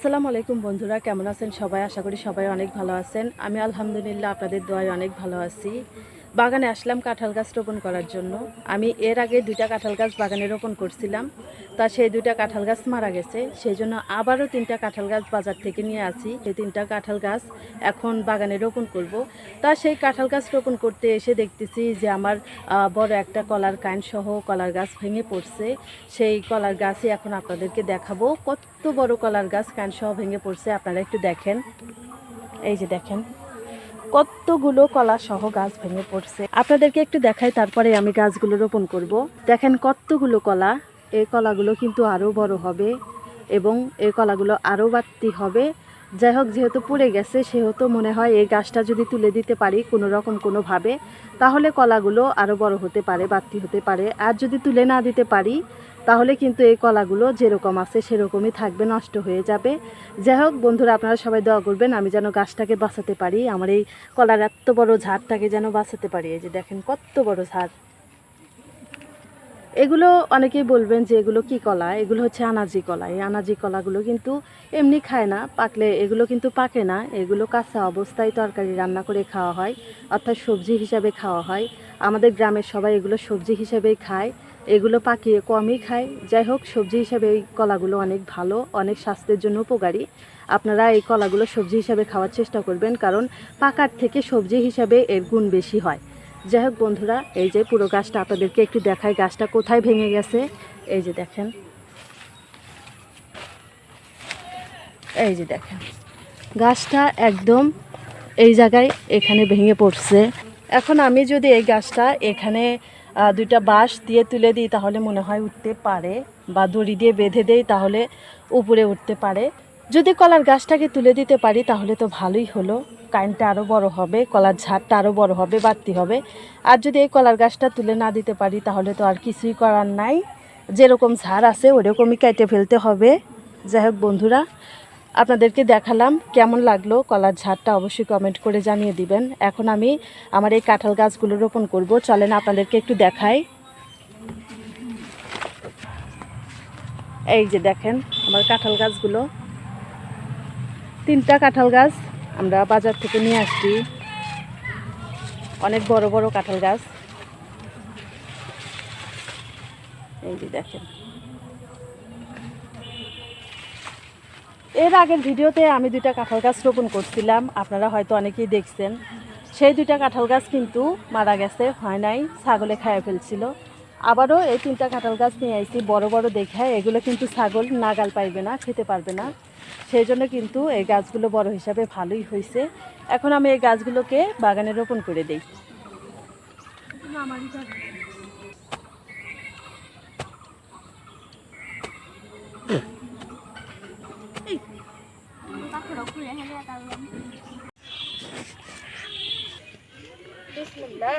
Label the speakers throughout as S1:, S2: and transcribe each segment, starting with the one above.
S1: আসসালামু আলাইকুম বন্ধুরা, কেমন আছেন সবাই? আশা করি সবাই অনেক ভালো আছেন। আমি আলহামদুলিল্লাহ আপনাদের দোয়ায় অনেক ভালো আছি। বাগানে আসলাম কাঁঠাল গাছ রোপণ করার জন্য। আমি এর আগে 2টা কাঁঠাল গাছ বাগানে রোপণ করছিলাম, তা সেই 2টা কাঁঠাল গাছ মারা গেছে। সেই জন্য আবারও 3টা কাঁঠাল গাছ বাজার থেকে নিয়ে আসি। এই 3টা কাঁঠাল গাছ এখন বাগানে রোপণ করব। তা সেই কাঁঠাল গাছ রোপণ করতে এসে দেখতেছি যে আমার বড় একটা কলার কাইনসহ কলার গাছ ভেঙে পড়ছে। সেই কলার গাছই এখন আপনাদেরকে দেখাবো। কত বড় কলার গাছ কাইনসহ ভেঙে পড়ছে আপনারা একটু দেখেন। এই যে দেখেন কতগুলো কলা সহ গাছ ভেঙে পড়ছে। আপনাদেরকে একটু দেখাই, তারপরে আমি গাছগুলো রোপণ করব। দেখেন কতগুলো কলা। এই কলাগুলো কিন্তু আরও বড় হবে এবং এই কলাগুলো আরও বাড়তি হবে। যাই হোক, যেহেতু পড়ে গেছে সেহেতু মনে হয় এই গাছটা যদি তুলে দিতে পারি কোনো রকম কোনোভাবে, তাহলে কলাগুলো আরও বড় হতে পারে, বাড়তি হতে পারে। আর যদি তুলে না দিতে পারি তাহলে কিন্তু এই কলাগুলো যেরকম আছে সেরকমই থাকবে, নষ্ট হয়ে যাবে। যাই হোক বন্ধুরা, আপনারা সবাই দোয়া করবেন আমি যেন গাছটাকে বাঁচাতে পারি, আমার এই কলার এত বড় ঝাড়টাকে যেন বাঁচাতে পারি। এই যে দেখেন কত বড় ঝাড়। এগুলো অনেকেই বলবেন যে এগুলো কি কলা, এগুলো হচ্ছে আনাজি কলা। এই আনাজি কলাগুলো কিন্তু এমনি খায় না, পাকলে এগুলো কিন্তু পাকে না। এগুলো কাঁচা অবস্থায় তরকারি রান্না করে খাওয়া হয়, অর্থাৎ সবজি হিসাবে খাওয়া হয়। আমাদের গ্রামের সবাই এগুলো সবজি হিসেবেই খায়, এগুলো পাকিয়ে কমই খায়। যাই হোক, সবজি হিসাবে এই কলাগুলো অনেক ভালো, অনেক স্বাস্থ্যের জন্য উপকারী। আপনারা এই কলাগুলো সবজি হিসাবে খাওয়ার চেষ্টা করবেন, কারণ পাকার থেকে সবজি হিসাবে এর গুণ বেশি হয়। যাই হোক বন্ধুরা, এই যে পুরো গাছটা আপনাদেরকে একটু দেখাই, গাছটা কোথায় ভেঙে গেছে। এই যে দেখেন, এই যে দেখেন গাছটা একদম এই জায়গায় এখানে ভেঙে পড়ছে। এখন আমি যদি এই গাছটা এখানে 2টা বাঁশ দিয়ে তুলে দিই তাহলে মনে হয় উঠতে পারে, বা দড়ি দিয়ে বেঁধে দেই তাহলে উপরে উঠতে পারে। যদি কলার গাছটাকে তুলে দিতে পারি তাহলে তো ভালোই হলো, কাইনটা আরও বড় হবে, কলার ঝাড়টা আরও বড় হবে, বাড়তি হবে। আর যদি এই কলার গাছটা তুলে না দিতে পারি তাহলে তো আর কিছুই করার নাই, যেরকম ঝাড় আছে ওরকমই কেটে ফেলতে হবে। যাই হোক বন্ধুরা, আপনাদেরকে দেখালাম, কেমন লাগলো কলার ঝাড়টা অবশ্যই কমেন্ট করে জানিয়ে দিবেন। এখন আমি আমার এই কাঁঠাল গাছগুলো রোপণ করব। চলেন আপনাদেরকে একটু দেখাই। এই যে দেখেন আমার কাঁঠাল গাছগুলো, 3টা কাঁঠাল গাছ আমরা বাজার থেকে নিয়ে আসছি, অনেক বড় বড় কাঁঠাল গাছ। এই যে দেখেন, এর আগের ভিডিওতে আমি 2টা কাঁঠাল গাছ রোপণ করছিলাম, আপনারা হয়তো অনেকেই দেখছেন। সেই 2টা কাঁঠাল গাছ কিন্তু মারা গেছে, হয় নাই, ছাগলে খাইয়ে ফেলছিল। আবারও এই 3টা কাঁঠাল গাছ নিয়ে আসছি, বড় বড় দেখে। এগুলো কিন্তু ছাগল নাগাল পাইবে না, খেতে পারবে না। সেই জন্য কিন্তু এই গাছগুলো বড় হিসাবে ভালোই হয়েছে। এখন আমি এই গাছগুলোকে বাগানে রোপণ করে দিই। বিসমিল্লাহ।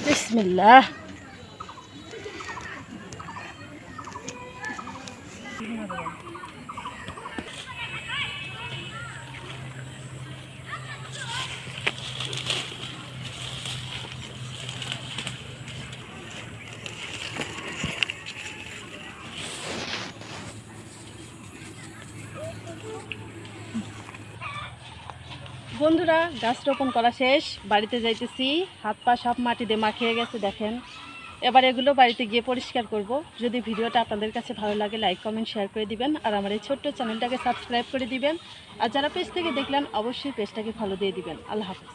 S1: বিসমিল্লাহ। বন্ধুরা, গাছ রোপণ করা শেষ, বাড়িতে যাইতেছি। হাত পা সব মাটি দিয়ে মাখিয়ে গেছে, দেখেন এবার এগুলো বাড়িতে গিয়ে পরিষ্কার করব। যদি ভিডিওটা আপনাদের কাছে ভালো লাগে লাইক কমেন্ট শেয়ার করে দিবেন, আর আমার এই ছোট্ট চ্যানেলটাকে সাবস্ক্রাইব করে দিবেন। আর যারা পেজ থেকে দেখলেন অবশ্যই পেজটাকে ফলো দিয়ে দিবেন। আল্লাহ হাফেজ।